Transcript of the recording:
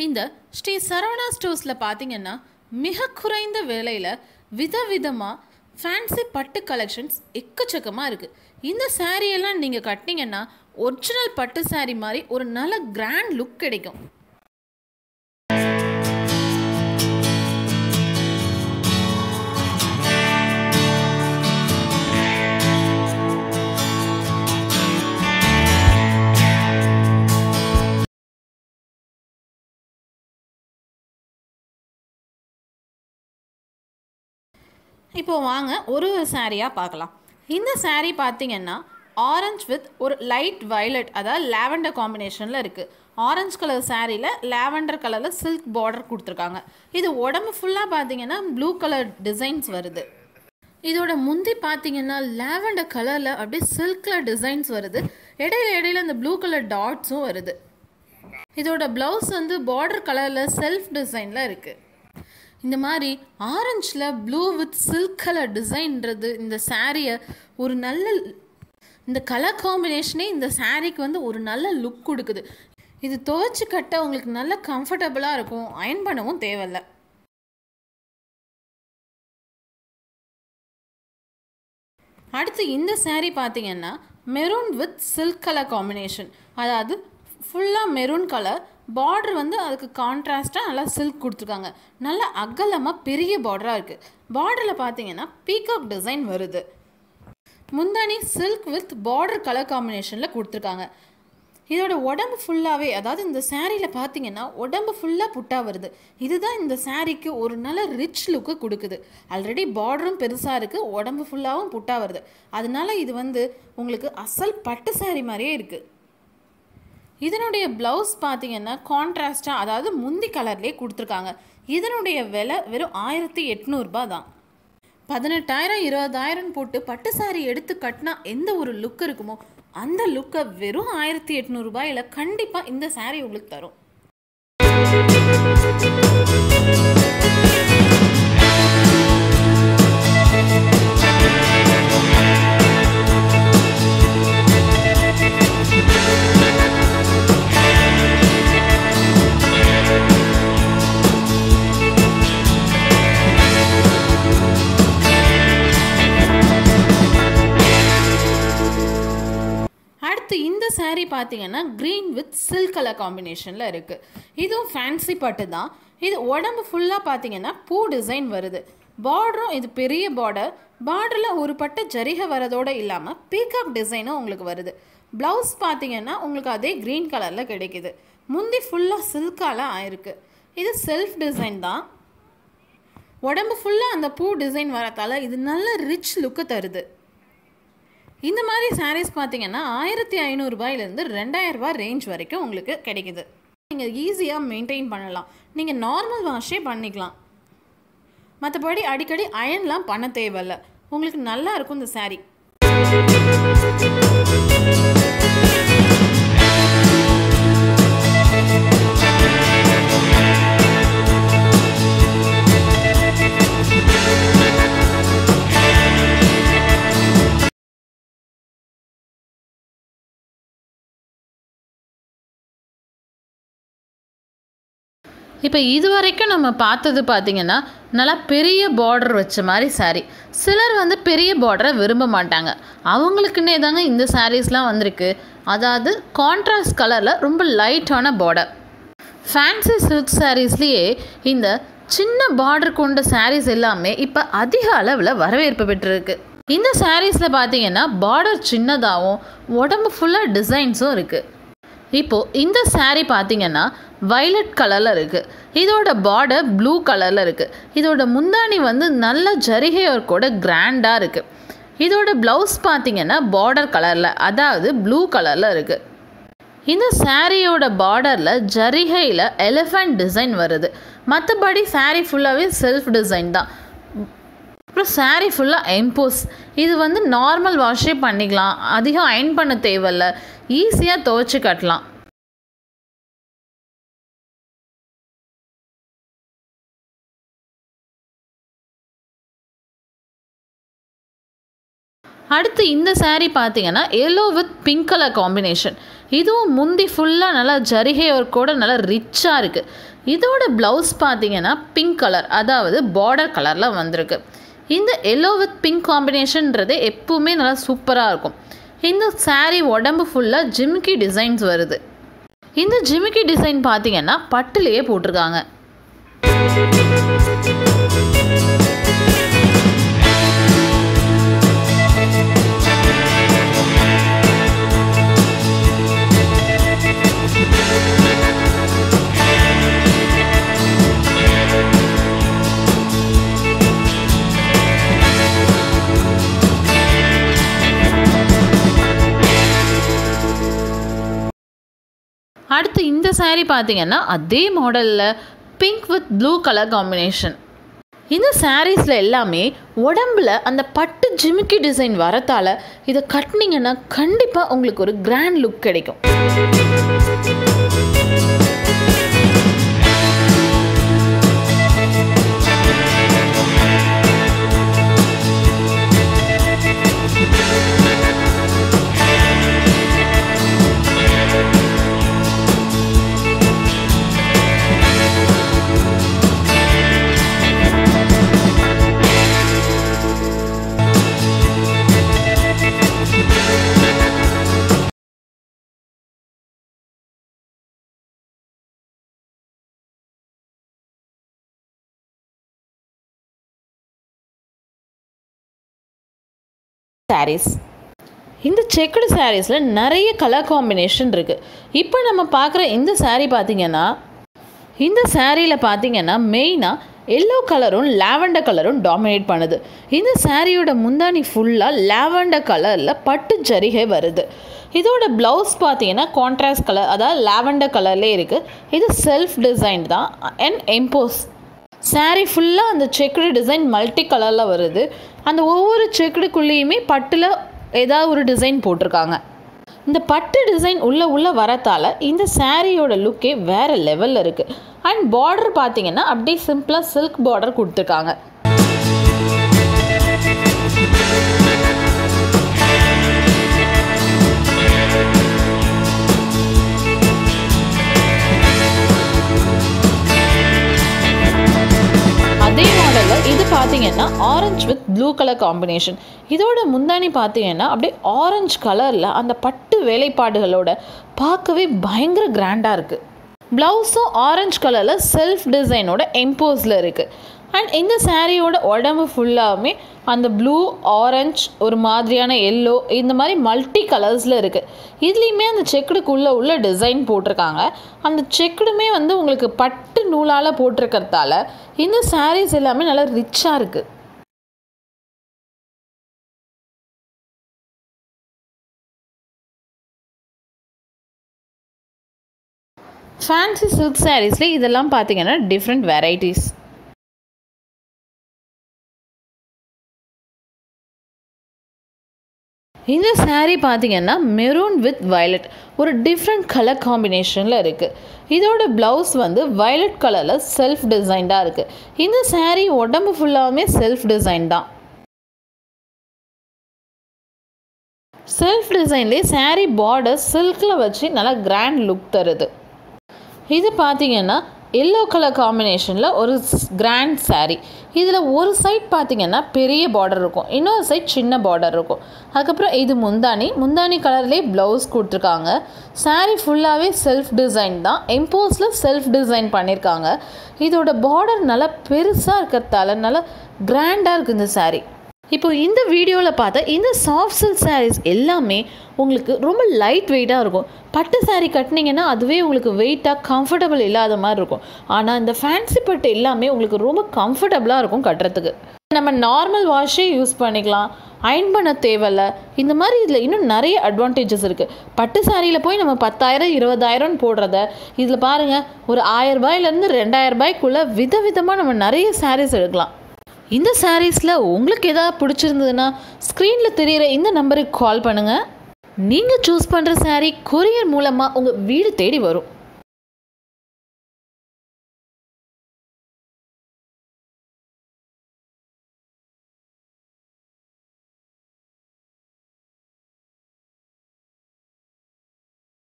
இந்த ஸ்ரீ சரவணா ஸ்டோர்ஸில் பார்த்தீங்கன்னா மிக குறைந்த விலையில் விதவிதமாக ஃபேன்சி பட்டு கலெக்ஷன்ஸ் எக்கச்சக்கமாக இருக்குது. இந்த சாரியெல்லாம் நீங்கள் கட்டினீங்கன்னா ஒரிஜினல் பட்டு சாரீ மாதிரி ஒரு நல்ல கிராண்ட் லுக் கிடைக்கும். இப்போ வாங்க ஒரு சாரியாக பார்க்கலாம். இந்த சாரீ பார்த்தீங்கன்னா ஆரஞ்சு வித் ஒரு லைட் வயலட், அதாவது லாவெண்டர் காம்பினேஷனில் இருக்குது. ஆரஞ்சு கலர் சாரியில் லாவெண்டர் கலரில் சில்க் பார்டர் கொடுத்துருக்காங்க. இது உடம்பு ஃபுல்லாக பார்த்தீங்கன்னா ப்ளூ கலர் டிசைன்ஸ் வருது. இதோட முந்தி பார்த்தீங்கன்னா லாவெண்டர் கலரில் அப்படியே சில்கில் டிசைன்ஸ் வருது. இடையில இந்த ப்ளூ கலர் டாட்ஸும் வருது. இதோட ப்ளவுஸ் வந்து பார்டர் கலரில் செல்ஃப் டிசைனில் இருக்குது. இந்த மாதிரி ஆரஞ்சில் ப்ளூ வித் சில்க் கலர் டிசைன்றது இந்த சாரியை ஒரு நல்ல, இந்த கலர் காம்பினேஷனே இந்த சாரீக்கு வந்து ஒரு நல்ல லுக் கொடுக்குது. இது துவைச்சி கட்ட உங்களுக்கு நல்ல கம்ஃபர்டபுளாக இருக்கும், அயன் பண்ணவும் தேவையில்லை. அடுத்து இந்த சாரீ பார்த்தீங்கன்னா maroon with silk colour combination, அதாவது ஃபுல்லாக மெரூன் கலர், பார்டர் வந்து அதுக்கு கான்ட்ராஸ்ட்டாக நல்லா சில்க் கொடுத்துருக்காங்க. நல்லா அகலமாக பெரிய பார்டராக இருக்குது. பார்டரில் பார்த்தீங்கன்னா பீகாக் டிசைன் வருது. முந்தானி சில்க் வித் பார்டர் கலர் காம்பினேஷனில் கொடுத்துருக்காங்க. இதோட உடம்பு ஃபுல்லாகவே, அதாவது இந்த சாரியில் பார்த்தீங்கன்னா உடம்பு ஃபுல்லாக புட்டா வருது. இதுதான் இந்த சாரீக்கு ஒரு நல்ல ரிச் லுக்கு கொடுக்குது. ஆல்ரெடி பார்டரும் பெருசாக இருக்குது, உடம்பு ஃபுல்லாகவும் புட்டா வருது. அதனால இது வந்து உங்களுக்கு அசல் பட்டு சாரீ மாதிரியே இருக்குது. இதனுடைய ப்ளவுஸ் பார்த்தீங்கன்னா கான்ட்ராஸ்டாக, அதாவது முந்தி கலர்லேயே கொடுத்துருக்காங்க. இதனுடைய விலை வெறும் 1800 தான். 18,000 20,000 போட்டு பட்டு சாரி எடுத்து கட்டினா எந்த ஒரு லுக் இருக்குமோ அந்த லுக்கை வெறும் 1800 கண்டிப்பாக இந்த சாரீ உங்களுக்கு தரும். இந்த சாரீ பார்த்தீங்கன்னா க்ரீன் வித் சில்க் கலர் காம்பினேஷனில் இருக்குது. இதுவும் ஃபேன்சி பட்டு தான். இது உடம்பு ஃபுல்லாக பார்த்தீங்கன்னா பூ டிசைன் வருது. பார்டரும் இது பெரிய பார்டர். பார்டரில் ஒரு பட்டு ஜரிகை வரதோடு இல்லாமல் பீகாக் டிசைனும் உங்களுக்கு வருது. ப்ளவுஸ் பார்த்தீங்கன்னா உங்களுக்கு அதே க்ரீன் கலரில் கிடைக்கிது. முந்தி ஃபுல்லாக சில்கால் ஆயிருக்கு. இது செல்ஃப் டிசைன் தான். உடம்பு ஃபுல்லாக அந்த பூ டிசைன் வரதால இது நல்ல ரிச் லுக்கு தருது. இந்த மாதிரி சாரீஸ் பார்த்தீங்கன்னா 1500 2000 ரேஞ்ச் வரைக்கும் உங்களுக்கு கிடைக்குது. நீங்கள் ஈஸியாக மெயின்டைன் பண்ணலாம். நீங்கள் நார்மல் வாஷே பண்ணிக்கலாம். மற்றபடி அடிக்கடி அயன்லாம் பண்ண தேவையில்லை. உங்களுக்கு நல்லா இருக்கும் இந்த சாரீ. இப்போ இது வரைக்கும் நம்ம பார்த்தது பார்த்திங்கன்னா நல்லா பெரிய பார்டர் வச்ச மாதிரி சாரீ. சிலர் வந்து பெரிய பார்டரை விரும்ப மாட்டாங்க. அவங்களுக்குன்னே தாங்க இந்த சாரீஸ்லாம் வந்திருக்கு. அதாவது கான்ட்ராஸ்ட் கலரில் ரொம்ப லைட்டான பார்டர். ஃபேன்சி சில்க் சாரீஸ்லேயே இந்த சின்ன பார்டர் கொண்ட சாரீஸ் எல்லாமே இப்போ அதிக அளவில் வரவேற்பு பெற்றிருக்கு. இந்த சாரீஸில் பார்த்தீங்கன்னா பார்டர் சின்னதாகவும் உடம்பு ஃபுல்லாக டிசைன்ஸும் இருக்குது. இப்போது இந்த சாரீ பார்த்தீங்கன்னா வயலட் கலரில் இருக்குது. இதோட பார்டர் ப்ளூ கலரில் இருக்குது. இதோட முந்தானி வந்து நல்ல ஜரிகையோர் கூட கிராண்டாக இருக்குது. இதோட ப்ளவுஸ் பார்த்தீங்கன்னா பார்டர் கலரில், அதாவது ப்ளூ கலரில் இருக்குது. இந்த சாரியோட பார்டரில் ஜரிகையில் எலிஃபண்ட் டிசைன் வருது. மற்றபடி சாரீ ஃபுல்லாகவே செல்ஃப் டிசைன் தான். அப்புறம் சாரீ ஃபுல்லாக எம்போஸ். இது வந்து நார்மல் வாஷே பண்ணிக்கலாம், அதிகம் அயன் பண்ண தேவையில்லை, ஈஸியாக துவைச்சி கட்டலாம். அடுத்து இந்த சாரீ பார்த்தீங்கன்னா yellow with pink colour combination. இதுவும் முந்தி ஃபுல்லாக நல்லா ஜரிகை ஒர்க்கோட நல்லா ரிச்சாக இருக்குது. இதோட ப்ளவுஸ் பார்த்தீங்கன்னா பிங்க் கலர், அதாவது பார்டர் கலரில் வந்திருக்கு. இந்த எல்லோ வித் பிங்க் காம்பினேஷன்றது எப்பவுமே நல்லா சூப்பராக இருக்கும். இந்த சாரீ உடம்பு ஃபுல்லாக ஜிமிக்கி டிசைன்ஸ் வருது. இந்த ஜிமிக்கி டிசைன் பார்த்தீங்கன்னா பட்டுலேயே போட்டிருக்காங்க. அடுத்து இந்த சாரீ பார்த்தீங்கன்னா அதே மாடலில் pink with blue colour combination. இந்த சாரீஸில் எல்லாமே உடம்புல அந்த பட்டு ஜிமிக்கி டிசைன் வரத்தால் இதை கட்டினீங்கன்னா கண்டிப்பாக உங்களுக்கு ஒரு கிராண்ட் லுக் கிடைக்கும். சாரீஸ், இந்த செக்குடு சாரீஸில் நிறைய கலர் காம்பினேஷன் இருக்குது. இப்போ நம்ம பார்க்குற இந்த சாரீ பார்த்திங்கன்னா, இந்த சாரியில் பார்த்திங்கன்னா மெயினாக எல்லோ கலரும் லாவெண்டர் கலரும் டாமினேட் பண்ணுது. இந்த சாரியோட முந்தானி ஃபுல்லாக லாவெண்டர் கலரில் பட்டு ஜரிகை வருது. இதோட ப்ளவுஸ் பார்த்தீங்கன்னா கான்ட்ராஸ்ட் கலர், அதாவது லாவெண்டர் கலர்லேயே இருக்குது. இது செல்ஃப் டிசைன் தான் அண்ட் எம்போஸ். சாரீ ஃபுல்லாக அந்த செக்குடு டிசைன் மல்டி கலரில் வருது. அந்த ஒவ்வொரு செக்குடுக்குள்ளேயுமே பட்டில் ஏதாவது ஒரு டிசைன் போட்டிருக்காங்க. இந்த பட்டு டிசைன் உள்ளே வரத்தால் இந்த சாரியோட லுக்கே வேறு லெவலில் இருக்குது. அண்ட் பார்டர் பார்த்தீங்கன்னா அப்படியே சிம்பிளாக சில்க் பார்டர் கொடுத்துருக்காங்க. அதே மாடலில் இது பார்த்தீங்கன்னா orange with blue colour combination. இதோட முந்தானி பார்த்தீங்கன்னா அப்படியே ஆரஞ்சு கலரில் அந்த பட்டு வேலைப்பாடுகளோட பார்க்கவே பயங்கர கிராண்டாக இருக்குது. ப்ளவுஸும் ஆரஞ்சு கலரில் செல்ஃப் டிசைனோட எம்போஸில் இருக்குது. அண்ட் இந்த சாரியோட உடம்பு ஃபுல்லாகவுமே அந்த ப்ளூ, ஆரஞ்ச், ஒரு மாதிரியான எல்லோ, இந்த மாதிரி மல்டி கலர்ஸில் இருக்குது. இதுலேயுமே அந்த செக்குடுக்குள்ளே உள்ள டிசைன் போட்டிருக்காங்க. அந்த செக்குடுமே வந்து உங்களுக்கு பட்டு நூலால் போட்டிருக்கிறதால இந்த சாரீஸ் எல்லாமே நல்லா ரிச்சாக இருக்குது. ஃபேன்சி சில்க் சாரீஸில் இதெல்லாம் பார்த்தீங்கன்னா டிஃப்ரெண்ட் வெரைட்டிஸ். இந்த சாரீ பார்த்தீங்கன்னா மெரூன் வித் வயலட், ஒரு டிஃப்ரெண்ட் கலர் காம்பினேஷனில் இருக்குது. இதோட ப்ளவுஸ் வந்து வயலட் கலரில் செல்ஃப் டிசைன்டாக இருக்குது. இந்த சாரீ உடம்பு ஃபுல்லாகவுமே செல்ஃப் டிசைன் தான். செல்ஃப் டிசைன்லேயே சாரீ பார்டர் சில்கில் வச்சு நல்லா கிராண்ட் லுக் தருது. இது பார்த்தீங்கன்னா எல்லோ கலர் காம்பினேஷனில் ஒரு கிராண்ட் சாரீ. இதில் ஒரு சைட் பார்த்திங்கன்னா பெரிய பார்டர் இருக்கும், இன்னொரு சைட் சின்ன பார்டர் இருக்கும். அதுக்கப்புறம் இது முந்தானி கலர்லேயே ப்ளவுஸ் கொடுத்துருக்காங்க. சாரீ ஃபுல்லாகவே செல்ஃப் டிசைன் தான், எம்போஸில் செல்ஃப் டிசைன் பண்ணியிருக்காங்க. இதோட பார்டர் நல்லா பெருசாக இருக்கிறதால நல்லா கிராண்டாக இருக்குது இந்த சாரீ. இப்போ இந்த வீடியோவில் பார்த்த இந்த சாஃப்ட் சில்க் சாரீஸ் எல்லாமே உங்களுக்கு ரொம்ப லைட் வெயிட்டாக இருக்கும். பட்டு சாரீ கட்டினீங்கன்னா அதுவே உங்களுக்கு வெயிட்டாக கம்ஃபர்டபுள் இல்லாத மாதிரி இருக்கும். ஆனால் இந்த ஃபேன்சி பட்டு எல்லாமே உங்களுக்கு ரொம்ப கம்ஃபர்டபுளாக இருக்கும் கட்டுறதுக்கு. நம்ம நார்மல் வாஷே யூஸ் பண்ணிக்கலாம், அயன் பண்ண தேவையில்ல. இந்த மாதிரி இதில் இன்னும் நிறைய அட்வான்டேஜஸ் இருக்குது. பட்டு சாரியில் போய் நம்ம 10,000 20,000 போடுறத இதில் பாருங்கள், ஒரு 1000 ரூபாயிலேருந்து 2000 ரூபாய்க்குள்ளே விதவிதமாக நம்ம நிறைய சாரீஸ் எடுக்கலாம். இந்த சாரீஸில் உங்களுக்கு எதாவது பிடிச்சிருந்ததுன்னா ஸ்க்ரீனில் தெரிகிற இந்த நம்பருக்கு கால் பண்ணுங்கள். நீங்கள் சூஸ் பண்ணுற சாரீ கொரியர் மூலமாக உங்கள் வீடு தேடி வரும்.